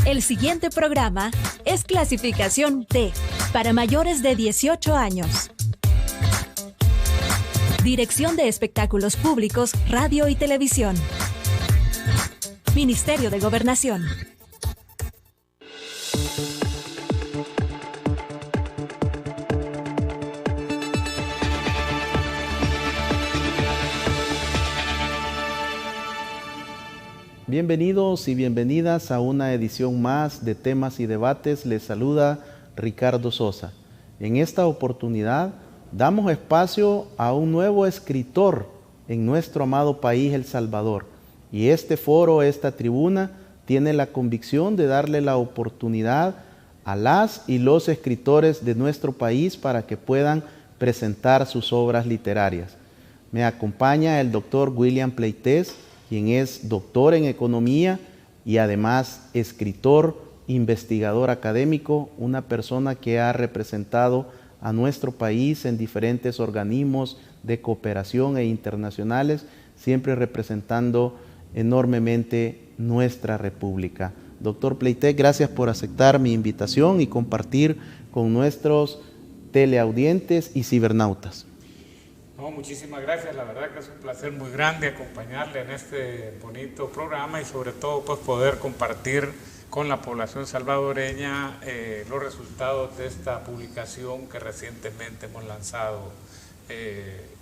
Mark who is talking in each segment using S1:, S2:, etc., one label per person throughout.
S1: El siguiente programa es clasificación D, para mayores de 18 años. Dirección de Espectáculos Públicos, Radio y Televisión. Ministerio de Gobernación.
S2: Bienvenidos y bienvenidas a una edición más de Temas y Debates. Les saluda Ricardo Sosa. En esta oportunidad damos espacio a un nuevo escritor en nuestro amado país, El Salvador. Y este foro, esta tribuna, tiene la convicción de darle la oportunidad a las y los escritores de nuestro país para que puedan presentar sus obras literarias. Me acompaña el doctor William Pleites, quien es doctor en economía y además escritor, investigador académico, una persona que ha representado a nuestro país en diferentes organismos de cooperación e internacionales, siempre representando enormemente nuestra república. Doctor Pleites, gracias por aceptar mi invitación y compartir con nuestros teleaudientes y cibernautas.
S3: No, muchísimas gracias, la verdad que es un placer muy grande acompañarle en este bonito programa y sobre todo pues poder compartir con la población salvadoreña los resultados de esta publicación que recientemente hemos lanzado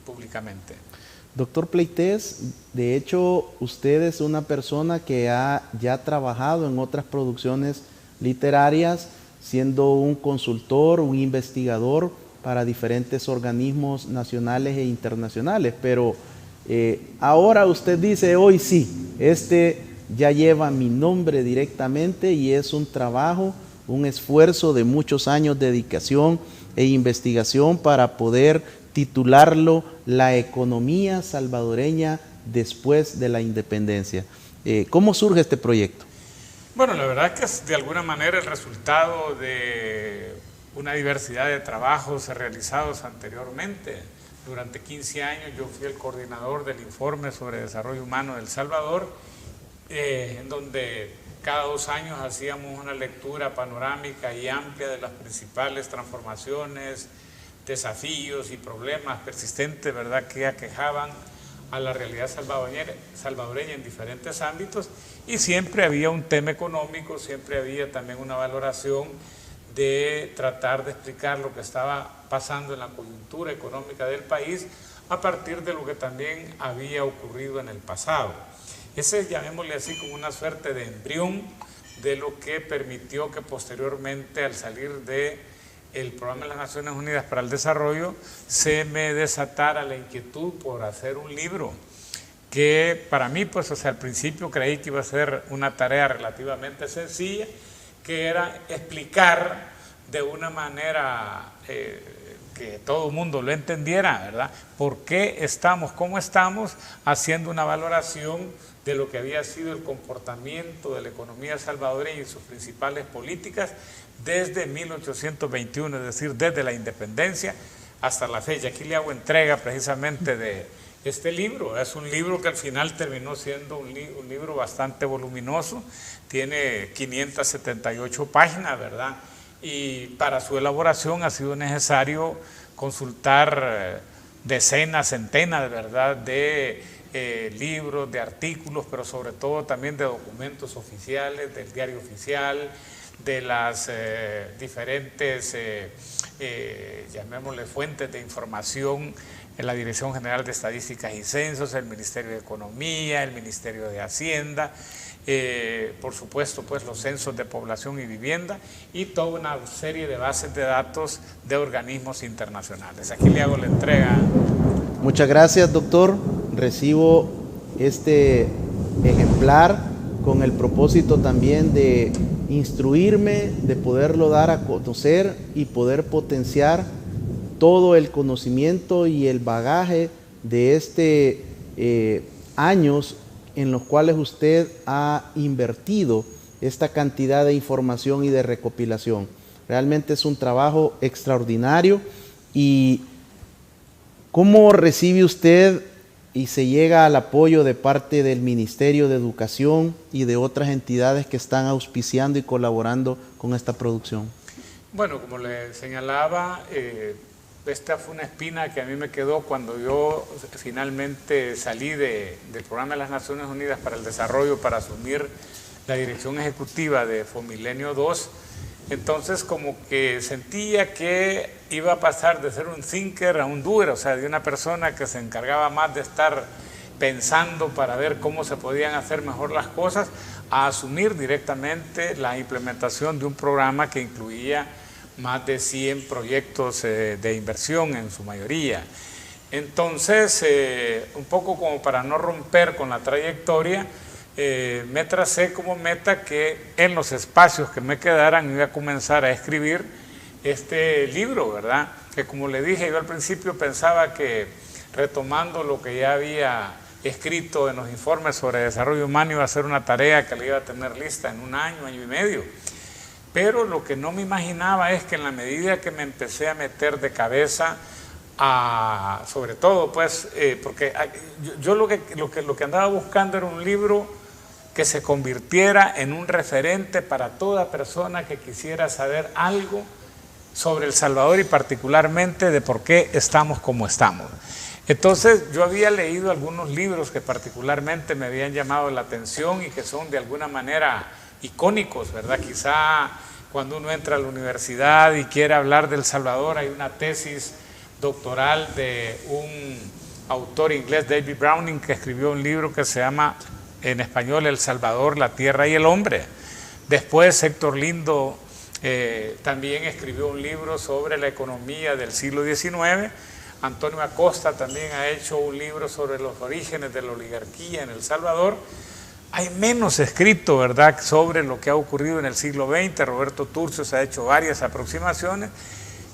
S3: públicamente.
S2: Doctor Pleites, de hecho usted es una persona que ha ya trabajado en otras producciones literarias, siendo un consultor, un investigador para diferentes organismos nacionales e internacionales, pero ahora usted dice, hoy sí, este ya lleva mi nombre directamente y es un trabajo, un esfuerzo de muchos años de dedicación e investigación para poder titularlo La economía salvadoreña después de la independencia. ¿Cómo surge este proyecto?
S3: Bueno, la verdad es que es de alguna manera el resultado de una diversidad de trabajos realizados anteriormente. Durante 15 años yo fui el coordinador del informe sobre desarrollo humano de El Salvador, en donde cada 2 años hacíamos una lectura panorámica y amplia de las principales transformaciones, desafíos y problemas persistentes, ¿verdad?, que aquejaban a la realidad salvadoreña en diferentes ámbitos, y siempre había un tema económico, siempre había también una valoración de tratar de explicar lo que estaba pasando en la coyuntura económica del país a partir de lo que también había ocurrido en el pasado. Ese, llamémosle así, como una suerte de embrión de lo que permitió que posteriormente, al salir del Programa de las Naciones Unidas para el Desarrollo, se me desatara la inquietud por hacer un libro que para mí, pues, al principio creí que iba a ser una tarea relativamente sencilla, que era explicar de una manera que todo el mundo lo entendiera, ¿verdad?, por qué estamos como estamos, haciendo una valoración de lo que había sido el comportamiento de la economía salvadoreña y sus principales políticas desde 1821, es decir, desde la independencia hasta la fecha. Aquí le hago entrega precisamente de este libro. Es un libro que al final terminó siendo un libro bastante voluminoso, tiene 578 páginas, ¿verdad? Y para su elaboración ha sido necesario consultar decenas, centenas, ¿verdad?, de libros, de artículos, pero sobre todo también de documentos oficiales, del diario oficial, de las diferentes, llamémosle, fuentes de información en la Dirección General de Estadísticas y Censos, el Ministerio de Economía, el Ministerio de Hacienda, por supuesto, pues los censos de población y vivienda y toda una serie de bases de datos de organismos internacionales. Aquí le hago la entrega.
S2: Muchas gracias, doctor. Recibo este ejemplar con el propósito también de instruirme, de poderlo dar a conocer y poder potenciar todo el conocimiento y el bagaje de años en los cuales usted ha invertido esta cantidad de información y de recopilación. Realmente es un trabajo extraordinario. ¿Y cómo recibe usted y se llega al apoyo de parte del Ministerio de Educación y de otras entidades que están auspiciando y colaborando con esta producción?
S3: Bueno, como le señalaba, esta fue una espina que a mí me quedó cuando yo finalmente salí del Programa de las Naciones Unidas para el Desarrollo para asumir la dirección ejecutiva de Fomilenio 2. Entonces como que sentía que iba a pasar de ser un thinker a un doer, o sea, de una persona que se encargaba más de estar pensando para ver cómo se podían hacer mejor las cosas, a asumir directamente la implementación de un programa que incluía más de 100 proyectos de inversión en su mayoría. Entonces, un poco como para no romper con la trayectoria, me tracé como meta que en los espacios que me quedaran iba a comenzar a escribir este libro, ¿verdad? Que como le dije, yo al principio pensaba que retomando lo que ya había escrito en los informes sobre desarrollo humano iba a ser una tarea que le iba a tener lista en un año, año y medio. Pero lo que no me imaginaba es que en la medida que me empecé a meter de cabeza sobre todo pues, porque yo lo que andaba buscando era un libro que se convirtiera en un referente para toda persona que quisiera saber algo sobre El Salvador y particularmente de por qué estamos como estamos. Entonces yo había leído algunos libros que particularmente me habían llamado la atención y que son de alguna manera icónicos, ¿verdad? Quizá cuando uno entra a la universidad y quiere hablar de El Salvador, hay una tesis doctoral de un autor inglés, David Browning, que escribió un libro que se llama en español El Salvador, la tierra y el hombre. Después Héctor Lindo también escribió un libro sobre la economía del siglo XIX. Antonio Acosta también ha hecho un libro sobre los orígenes de la oligarquía en El Salvador. Hay menos escrito, ¿verdad?, sobre lo que ha ocurrido en el siglo XX. Roberto Turcios ha hecho varias aproximaciones,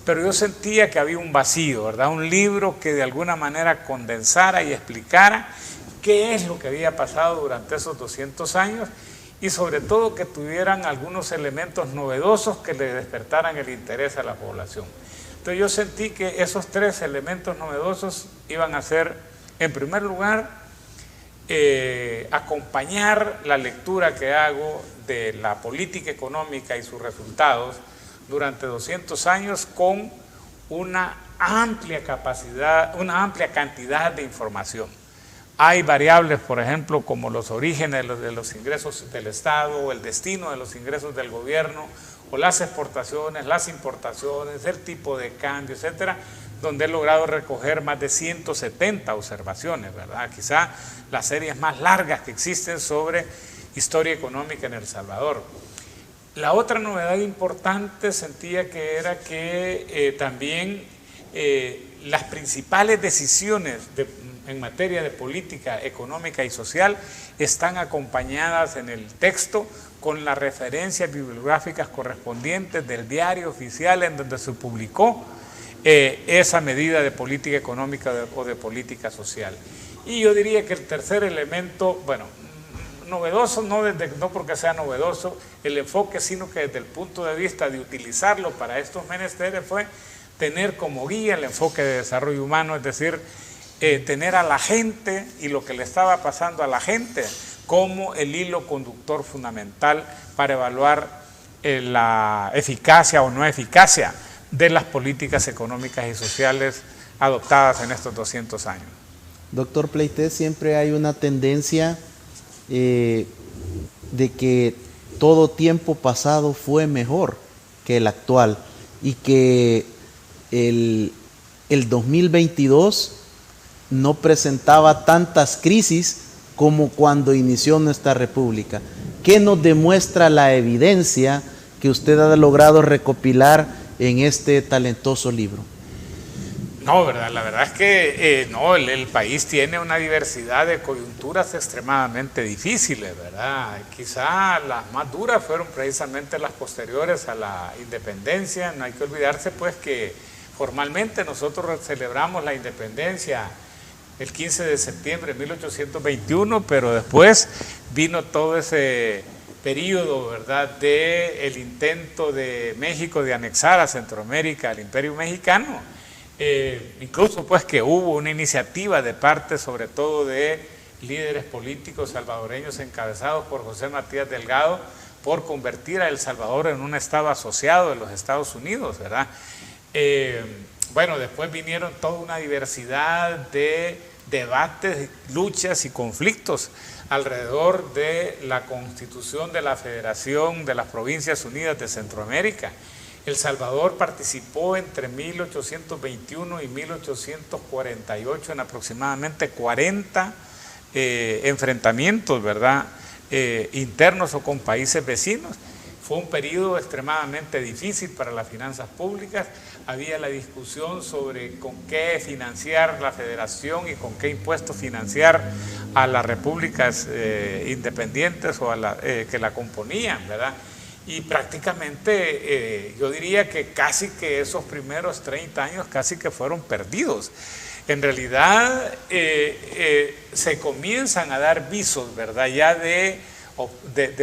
S3: pero yo sentía que había un vacío, ¿verdad? Un libro que de alguna manera condensara y explicara qué es lo que había pasado durante esos 200 años y sobre todo que tuvieran algunos elementos novedosos que le despertaran el interés a la población. Entonces yo sentí que esos tres elementos novedosos iban a ser, en primer lugar, acompañar la lectura que hago de la política económica y sus resultados durante 200 años con una amplia capacidad, una amplia cantidad de información. Hay variables, por ejemplo, como los orígenes de los ingresos del Estado, o el destino de los ingresos del gobierno, o las exportaciones, las importaciones, el tipo de cambio, etcétera, donde he logrado recoger más de 170 observaciones, ¿verdad? Quizá las series más largas que existen sobre historia económica en El Salvador. La otra novedad importante sentía que era que también las principales decisiones en materia de política económica y social están acompañadas en el texto con las referencias bibliográficas correspondientes del diario oficial en donde se publicó esa medida de política económica o de política social. Y yo diría que el tercer elemento, bueno, novedoso no porque sea novedoso el enfoque, sino que desde el punto de vista de utilizarlo para estos menesteres fue tener como guía el enfoque de desarrollo humano, es decir, tener a la gente y lo que le estaba pasando a la gente como el hilo conductor fundamental para evaluar la eficacia o no eficacia de las políticas económicas y sociales adoptadas en estos 200 años.
S2: Doctor Pleites, siempre hay una tendencia de que todo tiempo pasado fue mejor que el actual y que el 2022 no presentaba tantas crisis como cuando inició nuestra república. ¿Qué nos demuestra la evidencia que usted ha logrado recopilar en este talentoso libro?
S3: No, ¿verdad? La verdad es que no, el país tiene una diversidad de coyunturas extremadamente difíciles, ¿verdad? Quizá las más duras fueron precisamente las posteriores a la independencia. No hay que olvidarse pues que formalmente nosotros celebramos la independencia el 15 de septiembre de 1821, pero después vino todo ese periodo, ¿verdad?, del intento de México de anexar a Centroamérica al Imperio Mexicano. Incluso pues que hubo una iniciativa de parte sobre todo de líderes políticos salvadoreños encabezados por José Matías Delgado por convertir a El Salvador en un estado asociado de los Estados Unidos, ¿verdad? Bueno, después vinieron toda una diversidad de debates, luchas y conflictos alrededor de la constitución de la Federación de las Provincias Unidas de Centroamérica. El Salvador participó entre 1821 y 1848 en aproximadamente 40 enfrentamientos, ¿verdad? Internos o con países vecinos. Fue un periodo extremadamente difícil para las finanzas públicas. Había la discusión sobre con qué financiar la federación y con qué impuestos financiar a las repúblicas independientes o a que la componían, ¿verdad? Y prácticamente yo diría que casi que esos primeros 30 años casi que fueron perdidos. En realidad se comienzan a dar visos, ¿verdad? Ya de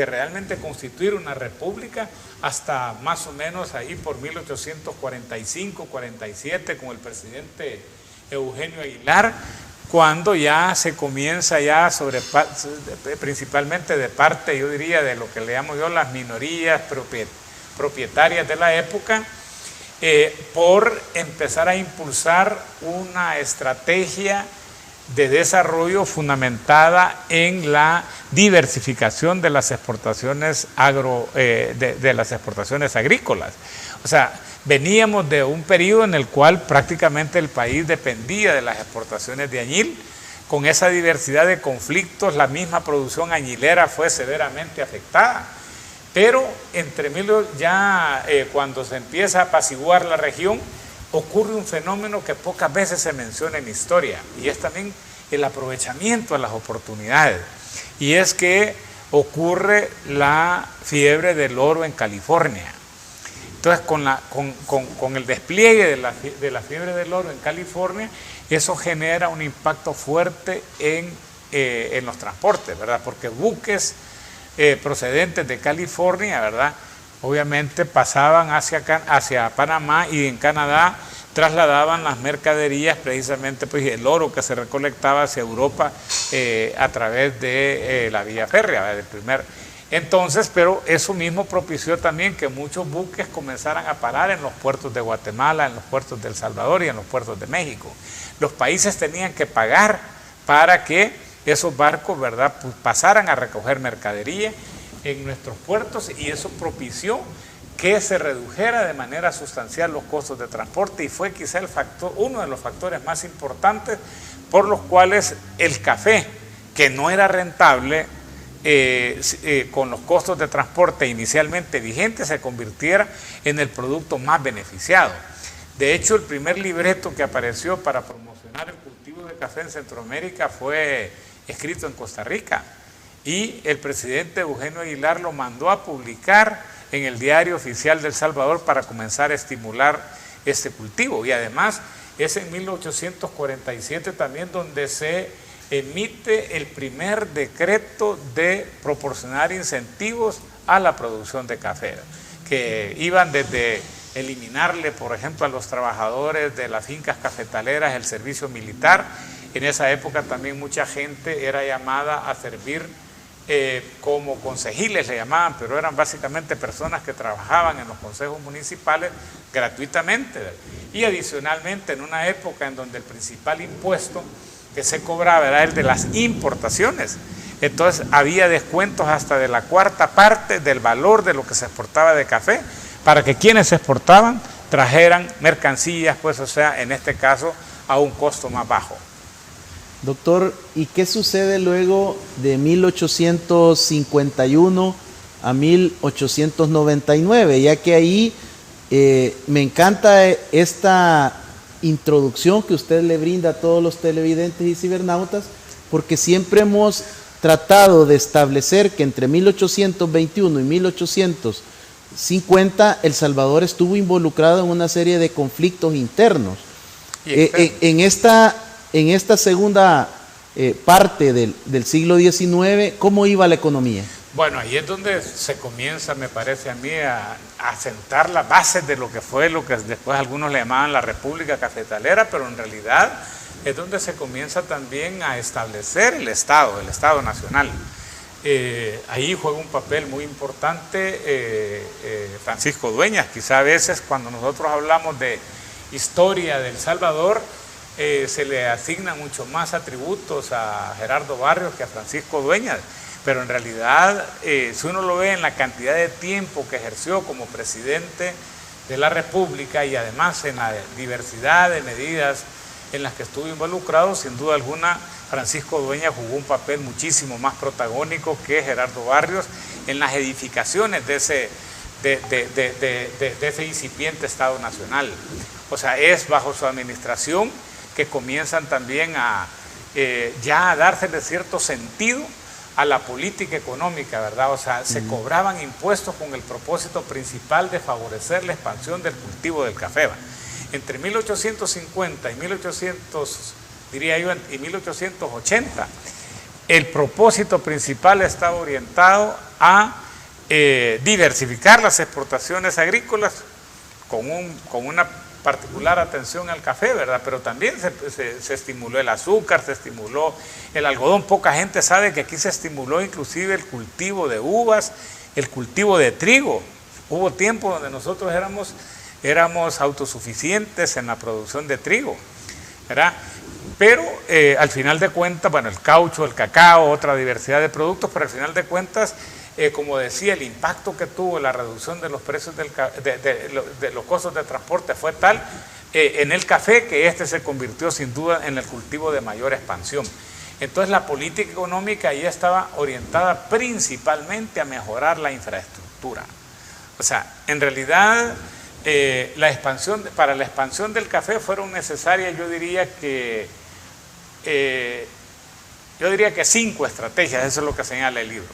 S3: realmente constituir una república hasta más o menos ahí por 1845-47 con el presidente Eugenio Aguilar, cuando ya se comienza ya principalmente de parte, yo diría, de lo que le llamo yo las minorías propietarias de la época, por empezar a impulsar una estrategia de desarrollo fundamentada en la diversificación de las exportaciones de las exportaciones agrícolas. O sea, veníamos de un periodo en el cual prácticamente el país dependía de las exportaciones de añil. Con esa diversidad de conflictos, la misma producción añilera fue severamente afectada. Pero cuando se empieza a apaciguar la región, ocurre un fenómeno que pocas veces se menciona en historia, y es también el aprovechamiento de las oportunidades. Y es que ocurre la fiebre del oro en California. Entonces, con el despliegue de la fiebre del oro en California, eso genera un impacto fuerte en los transportes, ¿verdad? Porque buques procedentes de California, ¿verdad?, obviamente pasaban hacia Panamá, y en Canadá trasladaban las mercaderías, precisamente pues el oro que se recolectaba hacia Europa a través de la vía férrea, ¿verdad? Entonces, pero eso mismo propició también que muchos buques comenzaran a parar en los puertos de Guatemala, en los puertos de El Salvador y en los puertos de México. Los países tenían que pagar para que esos barcos, ¿verdad?, pues pasaran a recoger mercadería en nuestros puertos, y eso propició que se redujera de manera sustancial los costos de transporte, y fue quizá uno de los factores más importantes por los cuales el café, que no era rentable con los costos de transporte inicialmente vigentes, se convirtiera en el producto más beneficiado. De hecho, el primer libreto que apareció para promocionar el cultivo de café en Centroamérica fue escrito en Costa Rica, y el presidente Eugenio Aguilar lo mandó a publicar en el Diario Oficial de El Salvador para comenzar a estimular este cultivo. Y además es en 1847 también donde se emite el primer decreto de proporcionar incentivos a la producción de café, que iban desde eliminarle, por ejemplo, a los trabajadores de las fincas cafetaleras el servicio militar. En esa época también mucha gente era llamada a servir como concejiles, le llamaban, pero eran básicamente personas que trabajaban en los consejos municipales gratuitamente. Y adicionalmente, en una época en donde el principal impuesto que se cobraba era el de las importaciones, entonces había descuentos hasta de la cuarta parte del valor de lo que se exportaba de café, para que quienes exportaban trajeran mercancías, pues, o sea, en este caso, a un costo más bajo.
S2: Doctor, ¿y qué sucede luego de 1851 a 1899? Ya que ahí me encanta esta introducción que usted le brinda a todos los televidentes y cibernautas, porque siempre hemos tratado de establecer que entre 1821 y 1850 El Salvador estuvo involucrado en una serie de conflictos internos. En esta segunda parte del siglo XIX, ¿cómo iba la economía?
S3: Bueno, ahí es donde se comienza, me parece a mí, a sentar las bases de lo que fue, lo que después algunos le llamaban la República Cafetalera, pero en realidad es donde se comienza también a establecer el Estado Nacional. Ahí juega un papel muy importante Francisco Dueñas. Quizá a veces cuando nosotros hablamos de historia de El Salvador, se le asignan mucho más atributos a Gerardo Barrios que a Francisco Dueñas, pero en realidad si uno lo ve en la cantidad de tiempo que ejerció como presidente de la República y además en la diversidad de medidas en las que estuvo involucrado, sin duda alguna Francisco Dueñas jugó un papel muchísimo más protagónico que Gerardo Barrios en las edificaciones de ese incipiente Estado Nacional. O sea, es bajo su administración que comienzan también ya a darse de cierto sentido a la política económica, ¿verdad? O sea, se cobraban impuestos con el propósito principal de favorecer la expansión del cultivo del café. Entre 1850 y 1880, el propósito principal estaba orientado a diversificar las exportaciones agrícolas con una particular atención al café, ¿verdad? Pero también se estimuló el azúcar, se estimuló el algodón. Poca gente sabe que aquí se estimuló inclusive el cultivo de uvas, el cultivo de trigo. Hubo tiempo donde nosotros éramos autosuficientes en la producción de trigo, ¿verdad? Pero al final de cuentas, bueno, el caucho, el cacao, otra diversidad de productos, pero al final de cuentas, como decía, el impacto que tuvo la reducción de los precios de los costos de transporte fue tal en el café que este se convirtió sin duda en el cultivo de mayor expansión. Entonces la política económica ahí estaba orientada principalmente a mejorar la infraestructura. O sea, en realidad para la expansión del café fueron necesarias, yo diría que 5 estrategias, eso es lo que señala el libro.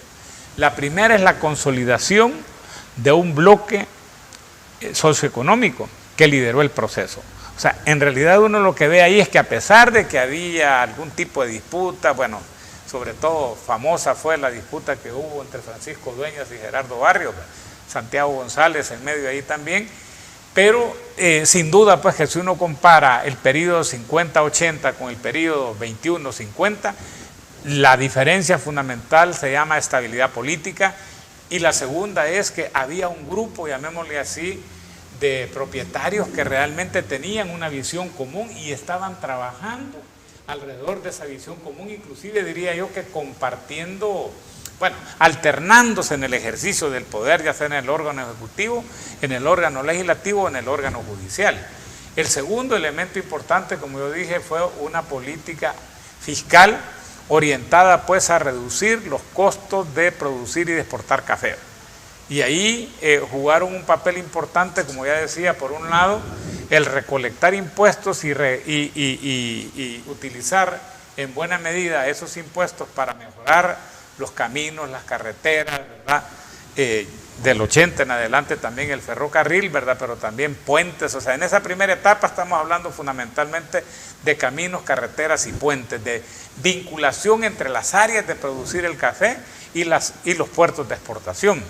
S3: La primera es la consolidación de un bloque socioeconómico que lideró el proceso. O sea, en realidad uno lo que ve ahí es que a pesar de que había algún tipo de disputa, bueno, sobre todo famosa fue la disputa que hubo entre Francisco Dueñas y Gerardo Barrios, Santiago González en medio ahí también, pero sin duda pues que si uno compara el periodo 50-80 con el periodo 21-50, la diferencia fundamental se llama estabilidad política, y la segunda es que había un grupo, llamémosle así, de propietarios que realmente tenían una visión común y estaban trabajando alrededor de esa visión común, inclusive diría yo que compartiendo, bueno, alternándose en el ejercicio del poder, ya sea en el órgano ejecutivo, en el órgano legislativo o en el órgano judicial. El segundo elemento importante, como yo dije, fue una política fiscal orientada pues a reducir los costos de producir y de exportar café. Y ahí jugaron un papel importante, como ya decía, por un lado, el recolectar impuestos y utilizar en buena medida esos impuestos para mejorar los caminos, las carreteras, ¿verdad? Del 80 en adelante también el ferrocarril, ¿verdad? Pero también puentes. O sea, en esa primera etapa estamos hablando fundamentalmente de caminos, carreteras y puentes, de vinculación entre las áreas de producir el café y los puertos de exportación.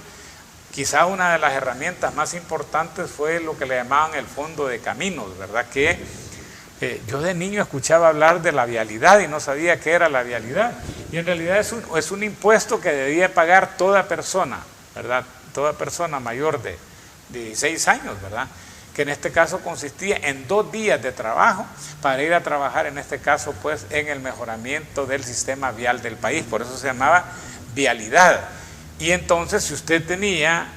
S3: Quizá una de las herramientas más importantes fue lo que le llamaban el Fondo de Caminos, ¿verdad? Que yo de niño escuchaba hablar de la vialidad y no sabía qué era la vialidad. Y en realidad es un impuesto que debía pagar toda persona, ¿verdad? Toda persona mayor de 16 años, ¿verdad? Que en este caso consistía en 2 días de trabajo para ir a trabajar, en este caso, pues, en el mejoramiento del sistema vial del país. Por eso se llamaba vialidad. Y entonces, si usted tenía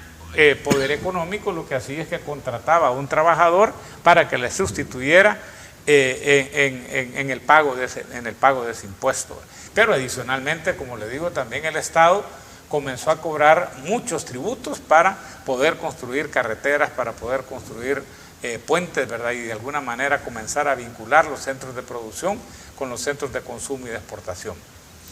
S3: poder económico, lo que hacía es que contrataba a un trabajador para que le sustituyera en el pago de ese impuesto. Pero adicionalmente, como le digo, también el Estado comenzó a cobrar muchos tributos para poder construir carreteras, para poder construir puentes, ¿verdad? Y de alguna manera comenzar a vincular los centros de producción con los centros de consumo y de exportación.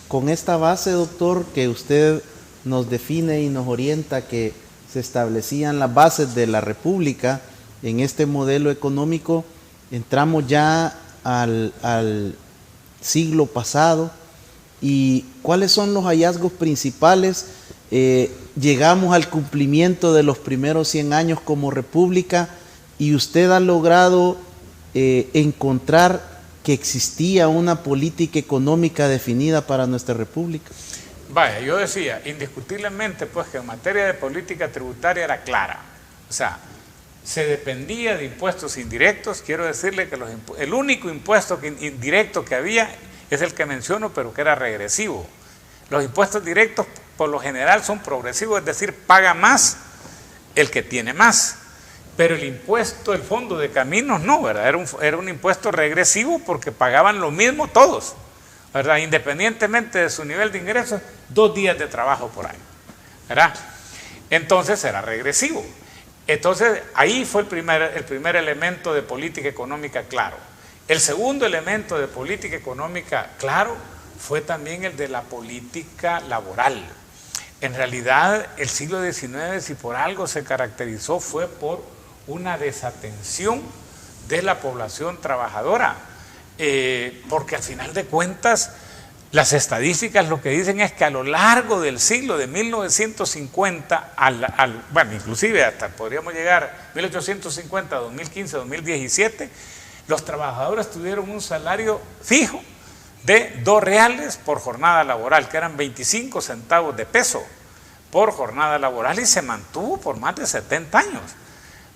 S2: Con esta base, doctor, que usted nos define y nos orienta, que se establecían las bases de la República en este modelo económico, entramos ya al siglo pasado. ¿Y cuáles son los hallazgos principales llegamos al cumplimiento de los primeros 100 años como república y usted ha logrado encontrar que existía una política económica definida para nuestra república.
S3: Vaya, yo decía, indiscutiblemente, pues que en materia de política tributaria era clara. O sea, se dependía de impuestos indirectos. Quiero decirle que el único impuesto indirecto que había es el que menciono, pero que era regresivo. Los impuestos directos, por lo general, son progresivos, es decir, paga más el que tiene más. Pero el impuesto, el fondo de caminos, no, ¿verdad? Era un impuesto regresivo porque pagaban lo mismo todos, ¿verdad? Independientemente de su nivel de ingresos, 2 días de trabajo por año, ¿verdad? Entonces era regresivo. Entonces ahí fue el primer elemento de política económica claro. El segundo elemento de política económica claro fue también el de la política laboral. En realidad el siglo XIX, si por algo se caracterizó, fue por una desatención de la población trabajadora, porque al final de cuentas las estadísticas lo que dicen es que a lo largo del siglo de 1950, bueno, inclusive hasta podríamos llegar 1850, 2015, 2017, los trabajadores tuvieron un salario fijo de 2 reales por jornada laboral, que eran 25 centavos de peso por jornada laboral, y se mantuvo por más de 70 años.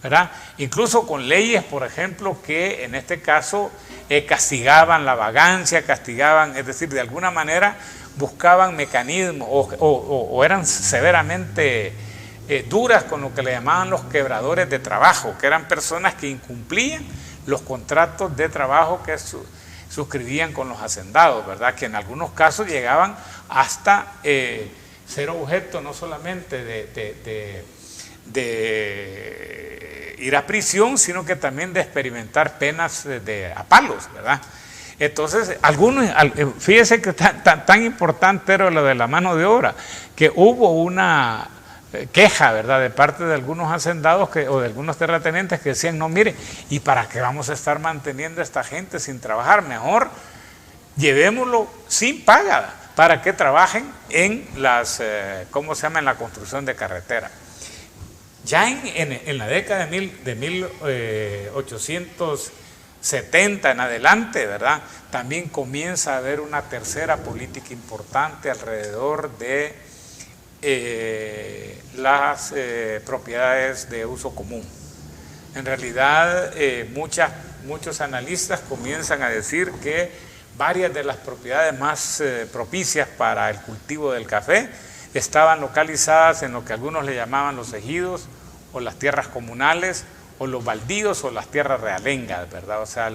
S3: ¿Verdad? Incluso con leyes, por ejemplo, que en este caso castigaban la vagancia, castigaban, es decir, de alguna manera buscaban mecanismos o eran severamente duras con lo que le llamaban los quebradores de trabajo, que eran personas que incumplían los contratos de trabajo que suscribían con los hacendados, ¿verdad? Que en algunos casos llegaban hasta ser objeto no solamente de ir a prisión, sino que también de experimentar penas a palos, ¿verdad? Entonces, fíjese que tan importante era lo de la mano de obra, que hubo una queja, ¿verdad?, de parte de algunos hacendados o de algunos terratenientes que decían, no, mire, ¿y para qué vamos a estar manteniendo a esta gente sin trabajar? Mejor llevémoslo sin paga, para que trabajen en ¿cómo se llama?, en la construcción de carreteras. Ya en la década de 1870 en adelante, ¿verdad?, también comienza a haber una tercera política importante alrededor de las propiedades de uso común. En realidad, muchos analistas comienzan a decir que varias de las propiedades más propicias para el cultivo del café estaban localizadas en lo que algunos le llamaban los ejidos o las tierras comunales o los baldíos o las tierras realengas, ¿verdad? O sea,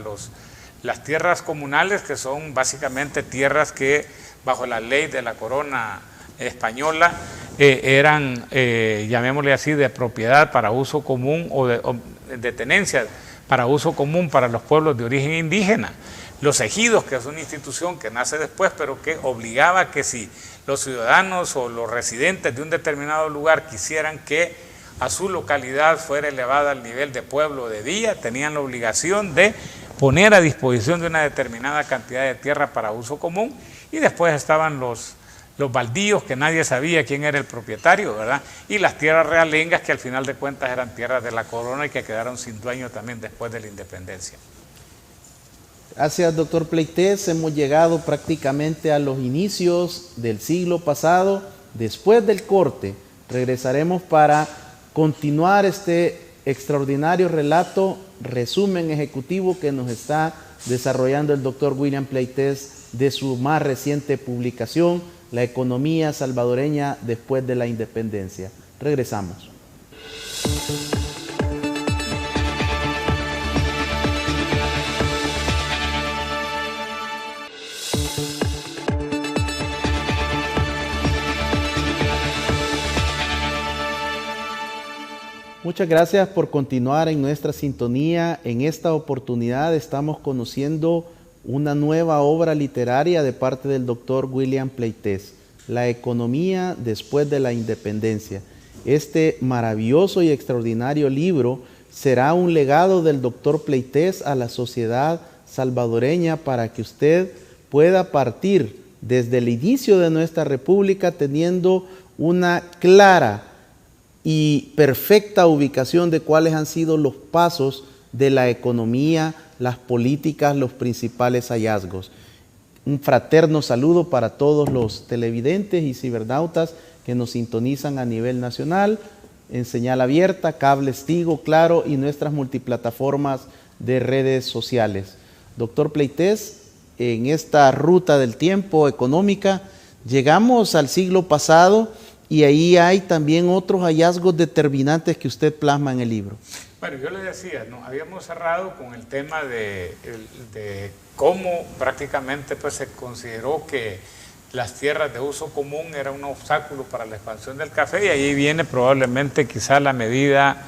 S3: las tierras comunales, que son básicamente tierras que bajo la ley de la corona española eran, llamémosle así, de propiedad para uso común o de tenencia para uso común para los pueblos de origen indígena. Los ejidos, que es una institución que nace después, pero que obligaba que si los ciudadanos o los residentes de un determinado lugar quisieran que a su localidad fuera elevada al nivel de pueblo o de villa, tenían la obligación de poner a disposición de una determinada cantidad de tierra para uso común. Y después estaban los baldíos, que nadie sabía quién era el propietario, ¿verdad? Y las tierras realengas, que al final de cuentas eran tierras de la corona y que quedaron sin dueño también después de la independencia.
S2: Gracias, doctor Pleitez. Hemos llegado prácticamente a los inicios del siglo pasado. Después del corte, regresaremos para continuar este extraordinario relato, resumen ejecutivo que nos está desarrollando el doctor William Pleitez de su más reciente publicación, La economía salvadoreña después de la independencia. Regresamos. Muchas gracias por continuar en nuestra sintonía. En esta oportunidad estamos conociendo una nueva obra literaria de parte del doctor William Pleitez, La economía después de la independencia. Este maravilloso y extraordinario libro será un legado del doctor Pleitez a la sociedad salvadoreña para que usted pueda partir desde el inicio de nuestra república teniendo una clara y perfecta ubicación de cuáles han sido los pasos de la economía, las políticas, los principales hallazgos. Un fraterno saludo para todos los televidentes y cibernautas que nos sintonizan a nivel nacional, en señal abierta, cables Tigo, Claro y nuestras multiplataformas de redes sociales. Doctor Pleites, en esta ruta del tiempo económica, llegamos al siglo pasado y ahí hay también otros hallazgos determinantes que usted plasma en el libro.
S3: Bueno, yo le decía, ¿no? Habíamos cerrado con el tema de cómo prácticamente pues, se consideró que las tierras de uso común era un obstáculo para la expansión del café, y ahí viene probablemente quizá la medida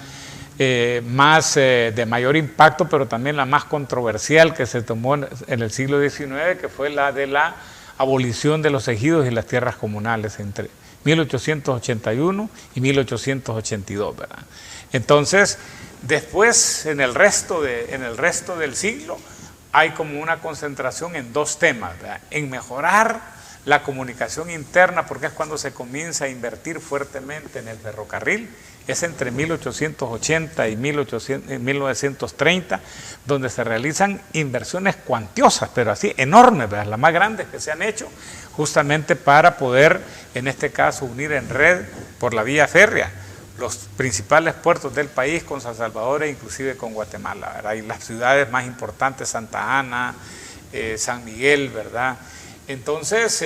S3: más de mayor impacto, pero también la más controversial que se tomó en el siglo XIX, que fue la de la abolición de los ejidos y las tierras comunales entre 1881 y 1882, ¿verdad? Entonces, después en el resto del siglo hay como una concentración en dos temas, ¿verdad? En mejorar la comunicación interna, porque es cuando se comienza a invertir fuertemente en el ferrocarril, es entre 1880 y 1930, donde se realizan inversiones cuantiosas, pero así enormes, ¿verdad? Las más grandes que se han hecho, justamente para poder, en este caso, unir en red por la vía férrea los principales puertos del país con San Salvador e inclusive con Guatemala, ¿verdad? Y las ciudades más importantes, Santa Ana, San Miguel, ¿verdad? Entonces,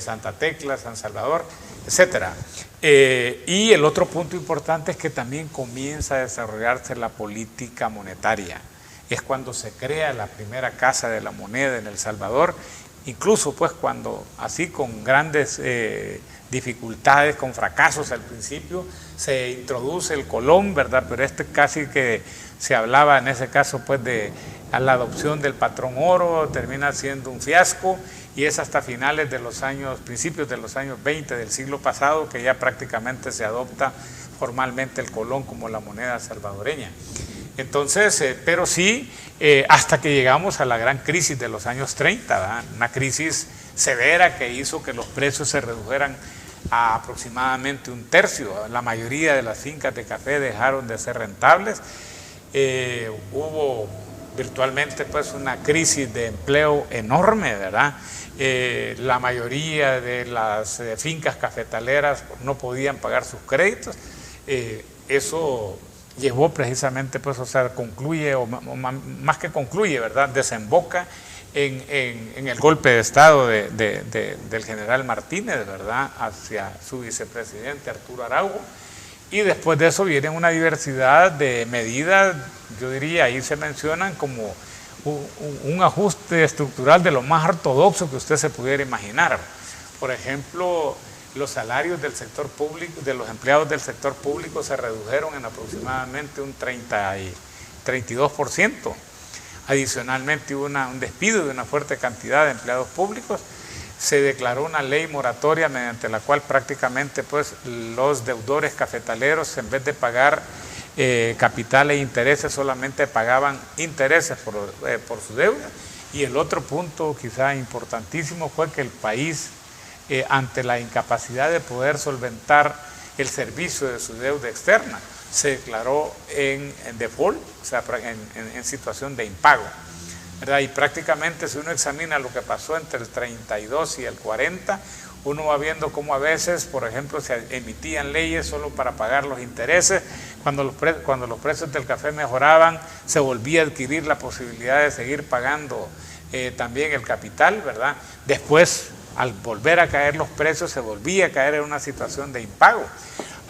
S3: Santa Tecla, San Salvador, etcétera. Y el otro punto importante es que también comienza a desarrollarse la política monetaria. Es cuando se crea la primera casa de la moneda en El Salvador, incluso pues cuando así con grandes dificultades, con fracasos al principio, se introduce el colón, ¿verdad? Pero casi que se hablaba en ese caso pues de la adopción del patrón oro, termina siendo un fiasco, y es hasta finales de los años, principios de los años 20 del siglo pasado, que ya prácticamente se adopta formalmente el colón como la moneda salvadoreña. Entonces, pero sí, hasta que llegamos a la gran crisis de los años 30, ¿verdad? Una crisis severa que hizo que los precios se redujeran a aproximadamente un tercio. La mayoría de las fincas de café dejaron de ser rentables. Hubo virtualmente pues una crisis de empleo enorme, ¿verdad? La mayoría de las fincas cafetaleras no podían pagar sus créditos. Eso llevó precisamente, pues, o sea, concluye, o más que concluye, ¿verdad? Desemboca en el golpe de Estado del general Martínez, ¿verdad? Hacia su vicepresidente Arturo Araujo. Y después de eso viene una diversidad de medidas, yo diría, ahí se mencionan como un ajuste estructural de lo más ortodoxo que usted se pudiera imaginar. Por ejemplo, los salarios del sector público, de los empleados del sector público, se redujeron en aproximadamente un 32%. Adicionalmente hubo un despido de una fuerte cantidad de empleados públicos. Se declaró una ley moratoria mediante la cual prácticamente pues, los deudores cafetaleros, en vez de pagar capital e intereses, solamente pagaban intereses por su deuda. Y el otro punto quizá importantísimo fue que el país, ante la incapacidad de poder solventar el servicio de su deuda externa, se declaró en default, o sea, en situación de impago, ¿verdad? Y prácticamente, si uno examina lo que pasó entre el 32 y el 40, uno va viendo cómo a veces, por ejemplo, se emitían leyes solo para pagar los intereses. Cuando los precios del café mejoraban, se volvía a adquirir la posibilidad de seguir pagando también el capital, ¿verdad? Después, al volver a caer los precios, se volvía a caer en una situación de impago,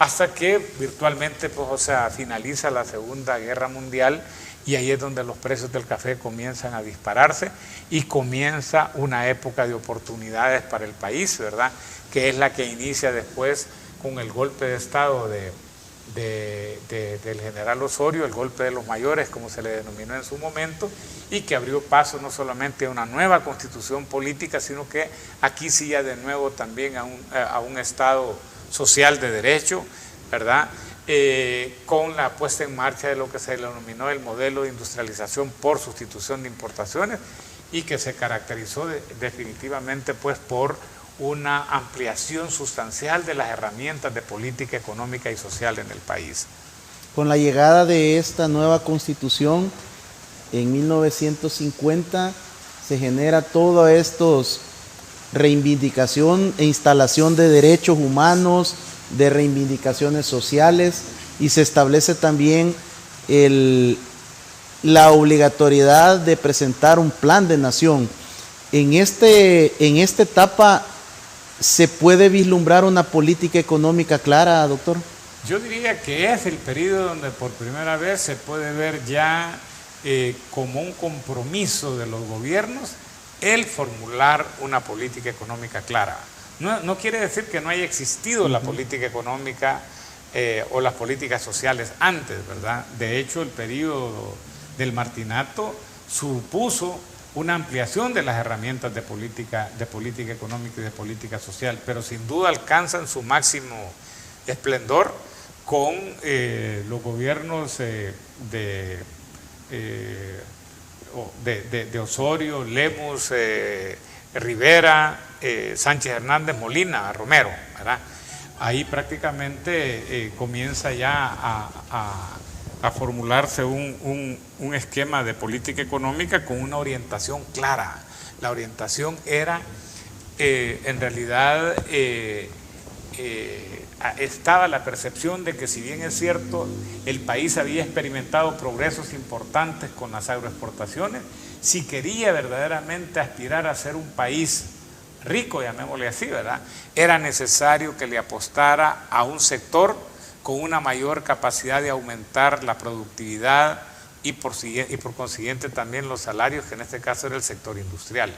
S3: hasta que virtualmente, pues, o sea, finaliza la Segunda Guerra Mundial, y ahí es donde los precios del café comienzan a dispararse y comienza una época de oportunidades para el país, ¿verdad? Que es la que inicia después con el golpe de Estado del general Osorio, el golpe de los mayores, como se le denominó en su momento, y que abrió paso no solamente a una nueva constitución política, sino que aquí sí ya de nuevo también a un Estado social de derecho, ¿verdad? Con la puesta en marcha de lo que se denominó el modelo de industrialización por sustitución de importaciones, y que se caracterizó definitivamente pues por una ampliación sustancial de las herramientas de política económica y social en el país.
S2: Con la llegada de esta nueva constitución en 1950 se genera toda estos reivindicación e instalación de derechos humanos, de reivindicaciones sociales, y se establece también la obligatoriedad de presentar un plan de nación. En esta etapa, ¿se puede vislumbrar una política económica clara, doctor?
S3: Yo diría que es el periodo donde por primera vez se puede ver ya como un compromiso de los gobiernos el formular una política económica clara. No quiere decir que no haya existido la política económica o las políticas sociales antes, ¿verdad? De hecho, el periodo del Martinato supuso una ampliación de las herramientas de política económica y de política social, pero sin duda alcanzan su máximo esplendor con los gobiernos de Osorio, Lemus, Rivera, Sánchez Hernández, Molina, Romero, ¿verdad? Ahí prácticamente comienza ya a formularse un esquema de política económica con una orientación clara. La orientación era, en realidad, estaba la percepción de que, si bien es cierto, el país había experimentado progresos importantes con las agroexportaciones, si quería verdaderamente aspirar a ser un país rico, llamémosle así, ¿verdad?, era necesario que le apostara a un sector con una mayor capacidad de aumentar la productividad y por consiguiente también los salarios, que en este caso era el sector industrial.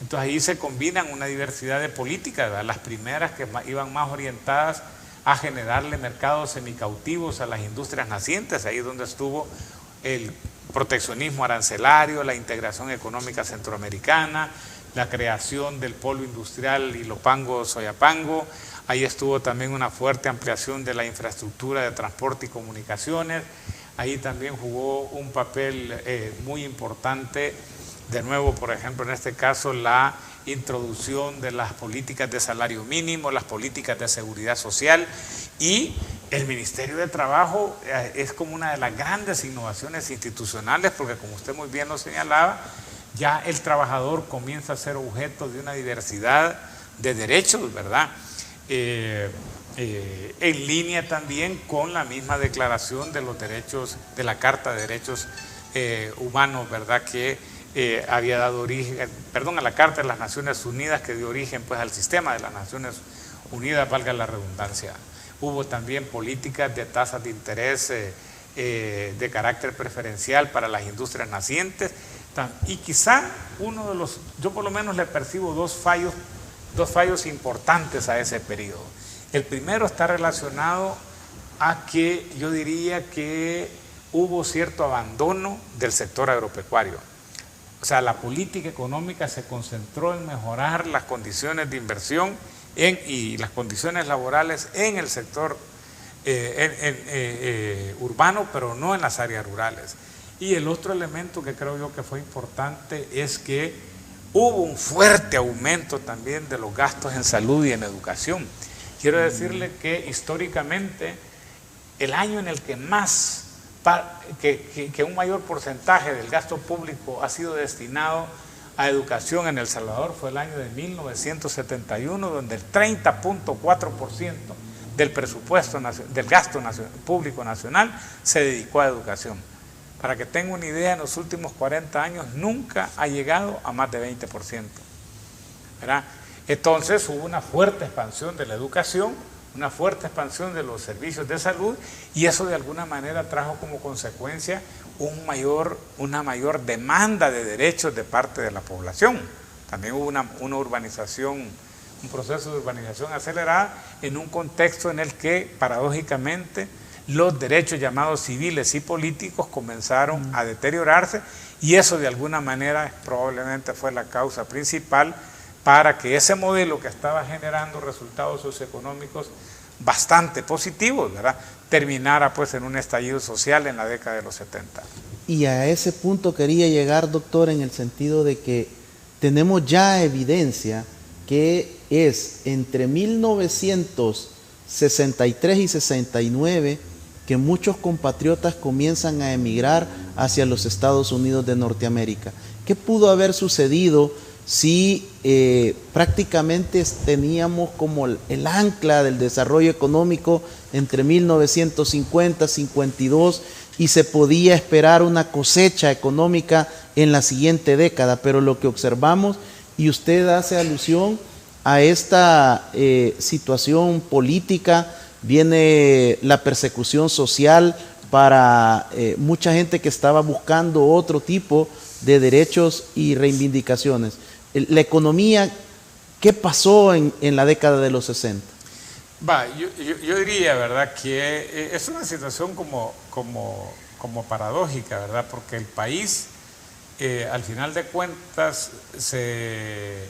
S3: Entonces ahí se combinan una diversidad de políticas, ¿verdad? Las primeras que iban más orientadas a generarle mercados semicautivos a las industrias nacientes, ahí es donde estuvo el proteccionismo arancelario, la integración económica centroamericana, la creación del polo industrial Ilopango-Soyapango. Ahí estuvo también una fuerte ampliación de la infraestructura de transporte y comunicaciones. Ahí también jugó un papel muy importante, de nuevo, por ejemplo, en este caso, la introducción de las políticas de salario mínimo, las políticas de seguridad social, y el Ministerio de Trabajo es como una de las grandes innovaciones institucionales, porque, como usted muy bien lo señalaba, ya el trabajador comienza a ser objeto de una diversidad de derechos, ¿verdad? En línea también con la misma declaración de los derechos, de la Carta de Derechos Humanos, ¿verdad?, que había dado origen, a la Carta de las Naciones Unidas, que dio origen pues al sistema de las Naciones Unidas, valga la redundancia. Hubo también políticas de tasas de interés de carácter preferencial para las industrias nacientes, y quizá uno de los, yo por lo menos le percibo dos fallos importantes a ese periodo. El primero está relacionado a que yo diría que hubo cierto abandono del sector agropecuario. O sea, la política económica se concentró en mejorar las condiciones de inversión y las condiciones laborales en el sector urbano, pero no en las áreas rurales. Y el otro elemento que creo yo que fue importante es que hubo un fuerte aumento también de los gastos en salud y en educación. Quiero decirle que históricamente el año en el que más que un mayor porcentaje del gasto público ha sido destinado a educación en El Salvador fue el año de 1971, donde el 30.4% del presupuesto del gasto público nacional se dedicó a educación. Para que tenga una idea, en los últimos 40 años nunca ha llegado a más de 20%, ¿verdad? Entonces hubo una fuerte expansión de la educación, una fuerte expansión de los servicios de salud, y eso de alguna manera trajo como consecuencia una mayor demanda de derechos de parte de la población. También hubo una urbanización, un proceso de urbanización acelerada en un contexto en el que, paradójicamente, los derechos llamados civiles y políticos comenzaron a deteriorarse, y eso de alguna manera probablemente fue la causa principal para que ese modelo, que estaba generando resultados socioeconómicos bastante positivos, ¿verdad?, terminara pues en un estallido social en la década de los 70.
S2: Y a ese punto quería llegar, doctor, en el sentido de que tenemos ya evidencia que es entre 1963 y 69 que muchos compatriotas comienzan a emigrar hacia los Estados Unidos de Norteamérica. ¿Qué pudo haber sucedido si prácticamente teníamos como el ancla del desarrollo económico entre 1950 y 52 y se podía esperar una cosecha económica en la siguiente década? Pero lo que observamos, y usted hace alusión a esta situación política, viene la persecución social para mucha gente que estaba buscando otro tipo de derechos y reivindicaciones. La economía, ¿qué pasó en la década de los 60?
S3: Yo diría, ¿verdad?, que es una situación como paradójica, ¿verdad?, porque el país, al final de cuentas, se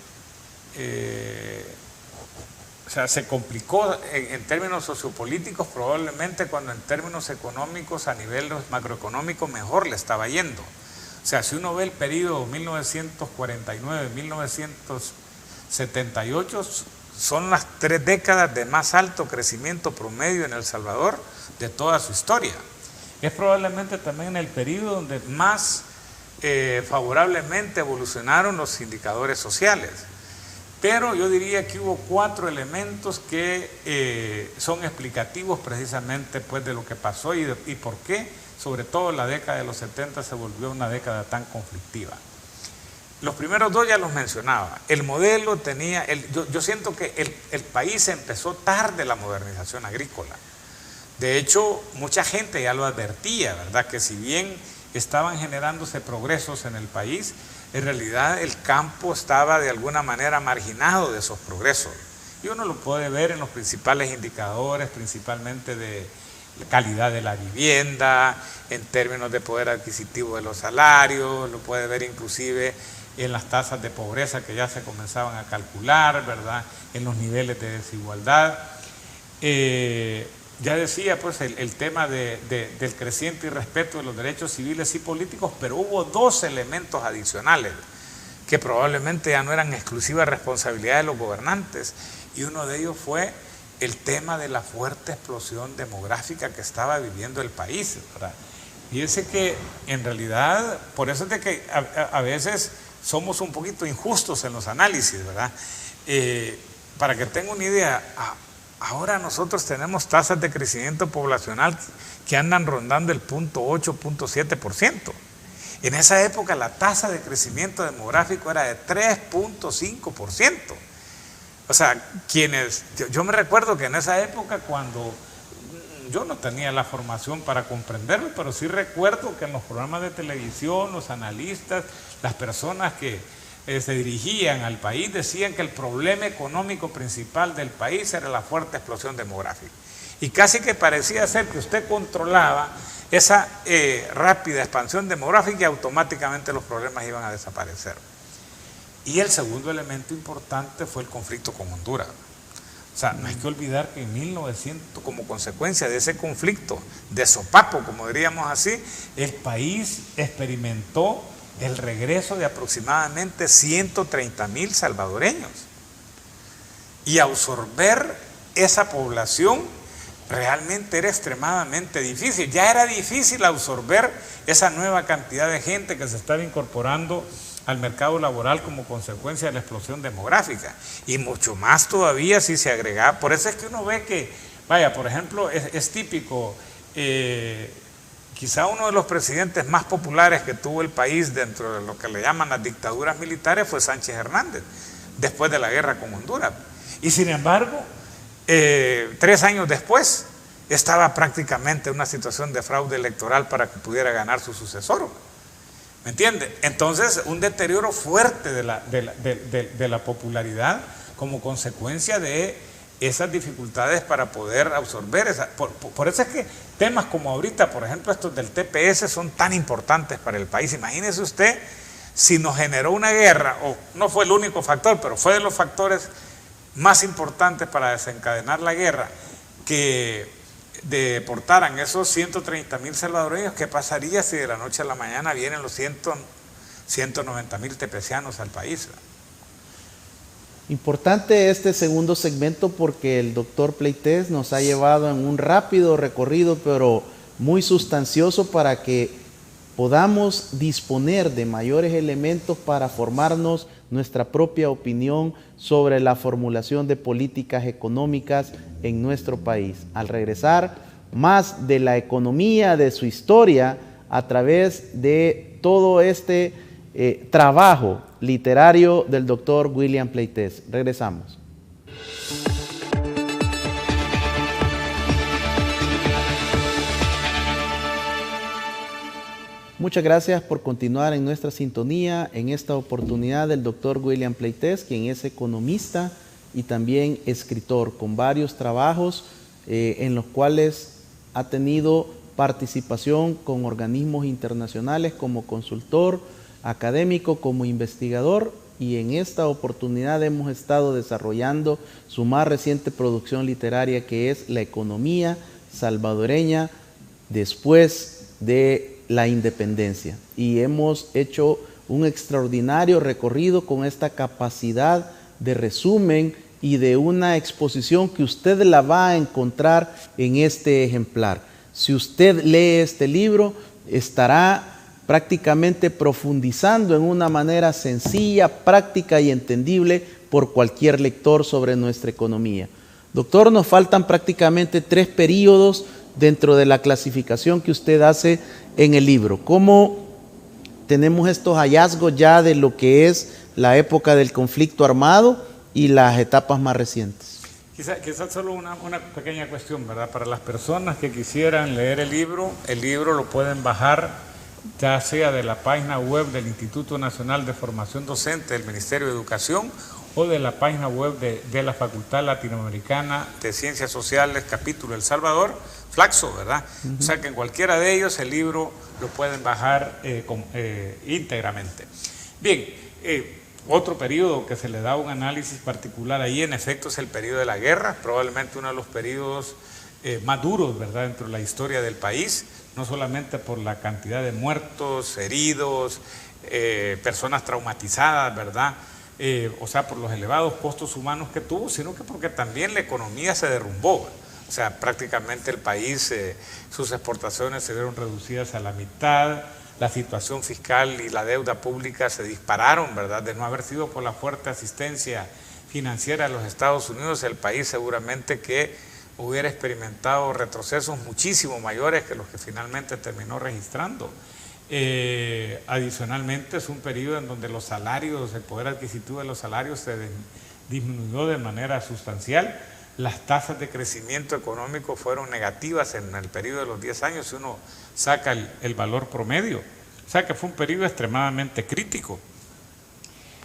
S3: complicó en términos sociopolíticos probablemente cuando en términos económicos, a nivel macroeconómico, mejor le estaba yendo. O sea, si uno ve el periodo 1949-1978, son las 3 décadas de más alto crecimiento promedio en El Salvador de toda su historia. Es probablemente también el periodo donde más favorablemente evolucionaron los indicadores sociales. Pero yo diría que hubo 4 elementos que son explicativos precisamente pues, de lo que pasó y por qué, sobre todo la década de los 70, se volvió una década tan conflictiva. Los primeros 2 ya los mencionaba. El modelo tenía, yo siento que el país empezó tarde la modernización agrícola. De hecho, mucha gente ya lo advertía, ¿verdad?, que si bien estaban generándose progresos en el país, en realidad el campo estaba de alguna manera marginado de esos progresos. Y uno lo puede ver en los principales indicadores, principalmente de calidad de la vivienda, en términos de poder adquisitivo de los salarios, lo puede ver inclusive en las tasas de pobreza que ya se comenzaban a calcular, ¿verdad?, en los niveles de desigualdad. Ya decía pues el tema del creciente irrespeto de los derechos civiles y políticos, pero hubo 2 elementos adicionales que probablemente ya no eran exclusiva responsabilidad de los gobernantes, y uno de ellos fue el tema de la fuerte explosión demográfica que estaba viviendo el país, ¿verdad? Fíjense que en realidad, por eso es de que a veces somos un poquito injustos en los análisis, ¿verdad? Para que tenga una idea, ahora nosotros tenemos tasas de crecimiento poblacional que andan rondando el 0.8, 0.7%. En esa época la tasa de crecimiento demográfico era de 3.5%. O sea, yo me recuerdo que en esa época, cuando yo no tenía la formación para comprenderlo, pero sí recuerdo que en los programas de televisión, los analistas, las personas que se dirigían al país decían que el problema económico principal del país era la fuerte explosión demográfica. Y casi que parecía ser que usted controlaba esa rápida expansión demográfica y automáticamente los problemas iban a desaparecer. Y el segundo elemento importante fue el conflicto con Honduras. O sea, no hay que olvidar que en 1900, como consecuencia de ese conflicto de sopapo, como diríamos así, el país experimentó el regreso de aproximadamente 130,000 salvadoreños. Y absorber esa población realmente era extremadamente difícil. Ya era difícil absorber esa nueva cantidad de gente que se estaba incorporando al mercado laboral como consecuencia de la explosión demográfica, y mucho más todavía si se agregaba. Por eso es que uno ve que, vaya, por ejemplo, es típico, quizá uno de los presidentes más populares que tuvo el país dentro de lo que le llaman las dictaduras militares fue Sánchez Hernández, después de la guerra con Honduras. Y sin embargo, 3 años después, estaba prácticamente en una situación de fraude electoral para que pudiera ganar su sucesor. ¿Me entiende? Entonces, un deterioro fuerte de la popularidad como consecuencia de esas dificultades para poder absorber esa. Por eso es que temas como ahorita, por ejemplo, estos del TPS son tan importantes para el país. Imagínese usted si nos generó una guerra, o no fue el único factor, pero fue de los factores más importantes para desencadenar la guerra, que deportaran esos 130,000 salvadoreños. ¿Qué pasaría si de la noche a la mañana vienen los 190,000 tepecianos al país?
S2: Importante este segundo segmento porque el doctor Pleitez nos ha llevado en un rápido recorrido, pero muy sustancioso para que podamos disponer de mayores elementos para formarnos nuestra propia opinión sobre la formulación de políticas económicas en nuestro país. Al regresar, más de la economía, de su historia, a través de todo este trabajo literario del doctor William Pleitez. Regresamos. Muchas gracias por continuar en nuestra sintonía. En esta oportunidad el doctor William Pleitez, quien es economista y también escritor, con varios trabajos en los cuales ha tenido participación con organismos internacionales como consultor, académico, como investigador, y en esta oportunidad hemos estado desarrollando su más reciente producción literaria, que es La economía salvadoreña después de la independencia. Y hemos hecho un extraordinario recorrido con esta capacidad de resumen y de una exposición que usted la va a encontrar en este ejemplar. Si usted lee este libro, estará prácticamente profundizando en una manera sencilla, práctica y entendible por cualquier lector sobre nuestra economía. Doctor, nos faltan prácticamente 3 periodos dentro de la clasificación que usted hace en el libro. ¿Cómo tenemos estos hallazgos ya de lo que es la época del conflicto armado y las etapas más recientes?
S3: Quizás solo una pequeña cuestión, ¿verdad? Para las personas que quisieran leer el libro lo pueden bajar ya sea de la página web del Instituto Nacional de Formación Docente del Ministerio de Educación o de la página web de la Facultad Latinoamericana de Ciencias Sociales, capítulo El Salvador, Flaxo, ¿verdad? O sea que en cualquiera de ellos el libro lo pueden bajar íntegramente. Bien, otro periodo que se le da un análisis particular ahí, en efecto, es el periodo de la guerra, probablemente uno de los periodos más duros, ¿verdad?, dentro de la historia del país, no solamente por la cantidad de muertos, heridos, personas traumatizadas, ¿verdad?, o sea, por los elevados costos humanos que tuvo, sino que porque también la economía se derrumbó. O sea, prácticamente el país, sus exportaciones se vieron reducidas a la mitad, la situación fiscal y la deuda pública se dispararon, ¿verdad? De no haber sido por la fuerte asistencia financiera de los Estados Unidos, el país seguramente que hubiera experimentado retrocesos muchísimo mayores que los que finalmente terminó registrando. Adicionalmente, es un periodo en donde los salarios, el poder adquisitivo de los salarios se disminuyó de manera sustancial. Las tasas de crecimiento económico fueron negativas en el periodo de los 10 años, si uno saca el valor promedio. O sea que fue un periodo extremadamente crítico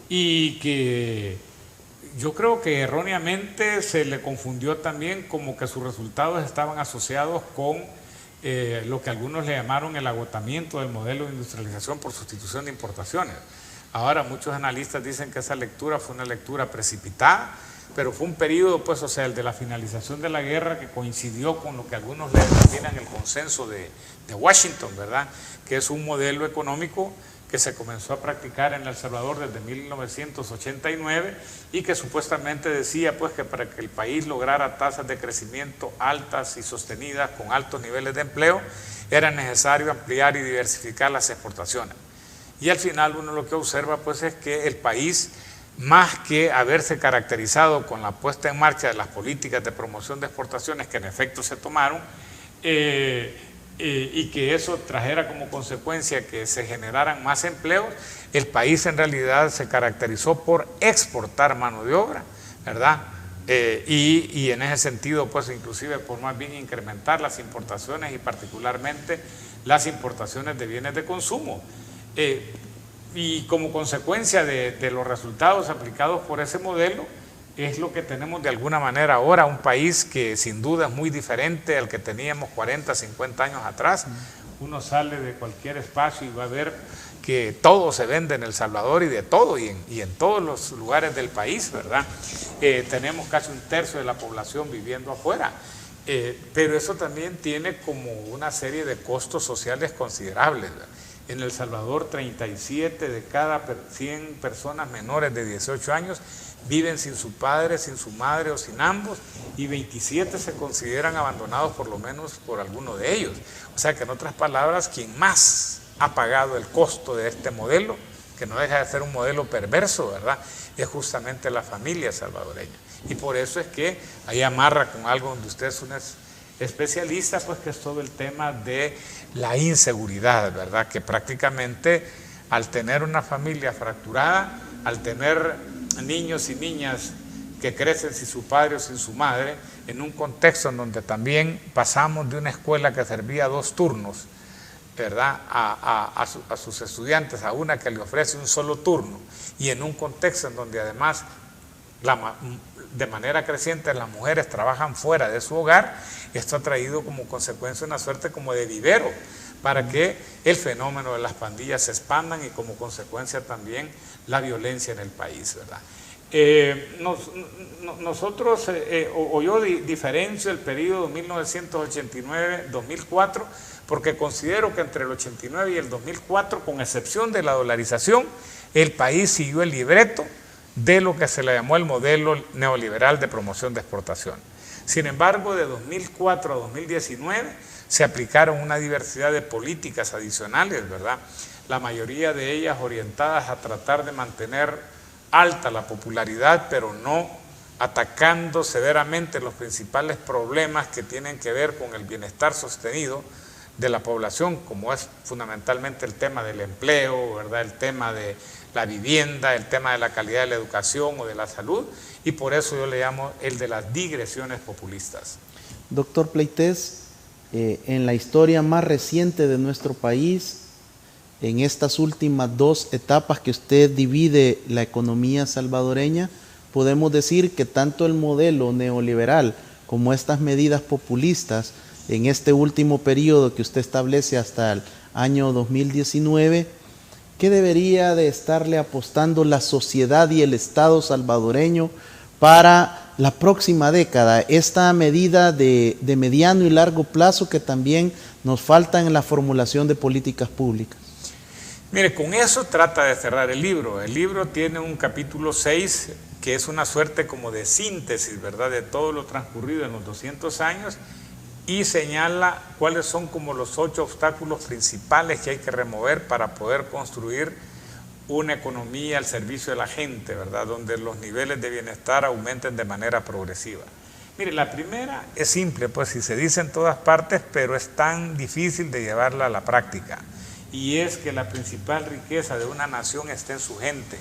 S3: y que yo creo que erróneamente se le confundió también como que sus resultados estaban asociados con lo que algunos le llamaron el agotamiento del modelo de industrialización por sustitución de importaciones. Ahora muchos analistas dicen que esa lectura fue una lectura precipitada, pero fue un periodo, pues, o sea, el de la finalización de la guerra, que coincidió con lo que algunos le denominan el consenso de Washington, ¿verdad?, que es un modelo económico que se comenzó a practicar en El Salvador desde 1989 y que supuestamente decía, pues, que para que el país lograra tasas de crecimiento altas y sostenidas con altos niveles de empleo, era necesario ampliar y diversificar las exportaciones. Y al final uno lo que observa, pues, es que el país, más que haberse caracterizado con la puesta en marcha de las políticas de promoción de exportaciones que en efecto se tomaron, y que eso trajera como consecuencia que se generaran más empleos, el país en realidad se caracterizó por exportar mano de obra, ¿verdad? Y en ese sentido, pues, inclusive por más bien incrementar las importaciones y particularmente las importaciones de bienes de consumo. Y como consecuencia de los resultados aplicados por ese modelo, es lo que tenemos de alguna manera ahora, un país que sin duda es muy diferente al que teníamos 40, 50 años atrás. Uno sale de cualquier espacio y va a ver que todo se vende en El Salvador y de todo, y en todos los lugares del país, ¿verdad? Tenemos casi 1/3 de la población viviendo afuera, pero eso también tiene como una serie de costos sociales considerables, ¿verdad? En El Salvador, 37 de cada 100 personas menores de 18 años viven sin su padre, sin su madre o sin ambos, y 27 se consideran abandonados por lo menos por alguno de ellos. O sea que en otras palabras, quien más ha pagado el costo de este modelo, que no deja de ser un modelo perverso, ¿verdad?, es justamente la familia salvadoreña. Y por eso es que ahí amarra con algo donde usted es un especialista, pues que es todo el tema de la inseguridad, ¿verdad?, que prácticamente al tener una familia fracturada, al tener niños y niñas que crecen sin su padre o sin su madre, en un contexto en donde también pasamos de una escuela que servía 2 turnos, ¿verdad?, a sus estudiantes, a una que le ofrece un solo turno, y en un contexto en donde además de manera creciente las mujeres trabajan fuera de su hogar, esto ha traído como consecuencia una suerte como de vivero para que el fenómeno de las pandillas se expandan y como consecuencia también la violencia en el país, ¿verdad? Nosotros, o yo diferencio el periodo 1989-2004 porque considero que entre el 89 y el 2004, con excepción de la dolarización, el país siguió el libreto de lo que se le llamó el modelo neoliberal de promoción de exportación. Sin embargo, de 2004 a 2019 se aplicaron una diversidad de políticas adicionales, ¿verdad?, la mayoría de ellas orientadas a tratar de mantener alta la popularidad, pero no atacando severamente los principales problemas que tienen que ver con el bienestar sostenido de la población, como es fundamentalmente el tema del empleo, ¿verdad?, el tema de la vivienda, el tema de la calidad de la educación o de la salud, y por eso yo le llamo el de las digresiones populistas.
S2: Doctor Pleitez, en la historia más reciente de nuestro país, en estas últimas 2 etapas que usted divide la economía salvadoreña, podemos decir que tanto el modelo neoliberal como estas medidas populistas en este último periodo que usted establece hasta el año 2019, ¿qué debería de estarle apostando la sociedad y el Estado salvadoreño para la próxima década? Esta medida de mediano y largo plazo que también nos falta en la formulación de políticas públicas.
S3: Mire, con eso trata de cerrar el libro. El libro tiene un capítulo 6 que es una suerte como de síntesis, ¿verdad?, de todo lo transcurrido en los 200 años y señala cuáles son como los 8 obstáculos principales que hay que remover para poder construir una economía al servicio de la gente, ¿verdad?, donde los niveles de bienestar aumenten de manera progresiva. Mire, la primera es simple, pues si se dice en todas partes, pero es tan difícil de llevarla a la práctica. Y es que la principal riqueza de una nación esté en su gente.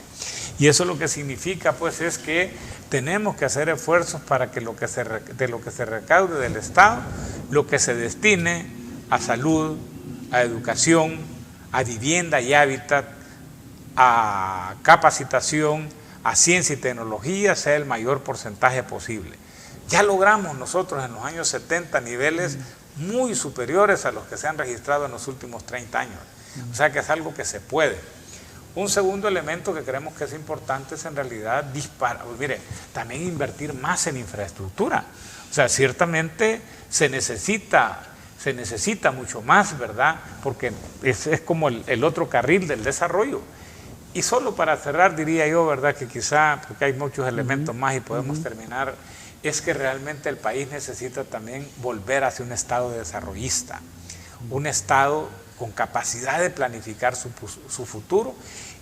S3: Y eso lo que significa, pues, es que tenemos que hacer esfuerzos para que de lo que se recaude del Estado, lo que se destine a salud, a educación, a vivienda y hábitat, a capacitación, a ciencia y tecnología, sea el mayor porcentaje posible. Ya logramos nosotros en los años 70 niveles muy superiores a los que se han registrado en los últimos 30 años. O sea que es algo que se puede. Un segundo elemento que creemos que es importante es en realidad también invertir más en infraestructura. O sea, ciertamente se necesita mucho más, ¿verdad? Porque es como el otro carril del desarrollo. Y solo para cerrar diría yo, ¿verdad?, que quizá, porque hay muchos elementos más y podemos terminar, es que realmente el país necesita también volver hacia un estado desarrollista, un estado con capacidad de planificar su futuro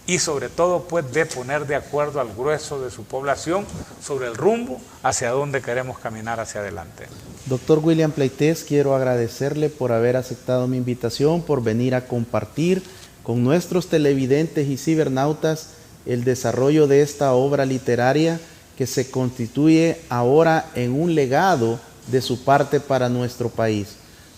S3: y sobre todo pues de poner de acuerdo al grueso de su población sobre el rumbo hacia dónde queremos caminar hacia adelante.
S2: Doctor William Pleitez, quiero agradecerle por haber aceptado mi invitación, por venir a compartir con nuestros televidentes y cibernautas el desarrollo de esta obra literaria que se constituye ahora en un legado de su parte para nuestro país.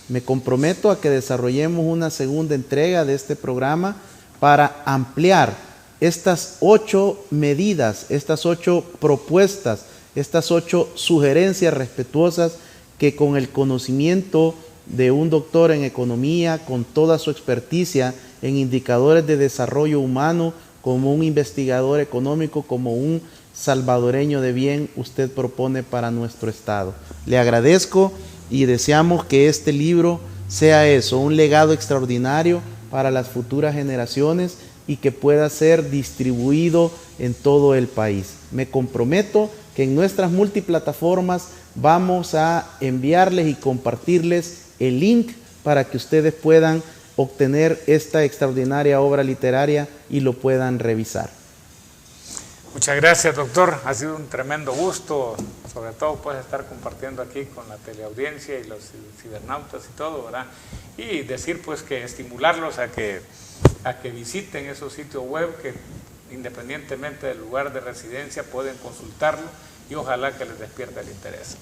S2: Me comprometo a que desarrollemos una segunda entrega de este programa para ampliar estas 8 medidas, estas 8 propuestas, estas 8 sugerencias respetuosas que con el conocimiento de un doctor en economía, con toda su experticia en indicadores de desarrollo humano, como un investigador económico, como un salvadoreño de bien, usted propone para nuestro Estado. Le agradezco y deseamos que este libro sea eso, un legado extraordinario para las futuras generaciones y que pueda ser distribuido en todo el país. Me comprometo que en nuestras multiplataformas vamos a enviarles y compartirles el link para que ustedes puedan obtener esta extraordinaria obra literaria y lo puedan revisar.
S3: Muchas gracias, doctor. Ha sido un tremendo gusto, sobre todo pues estar compartiendo aquí con la teleaudiencia y los cibernautas y todo, ¿verdad? Y decir pues que estimularlos a que visiten esos sitios web que independientemente del lugar de residencia pueden consultarlo y ojalá que les despierte el interés.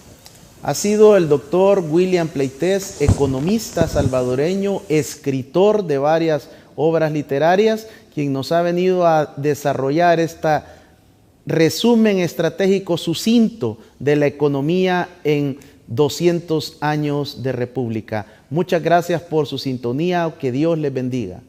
S2: Ha sido el doctor William Pleites, economista salvadoreño, escritor de varias obras literarias, quien nos ha venido a desarrollar este resumen estratégico sucinto de la economía en 200 años de república. Muchas gracias por su sintonía, que Dios les bendiga.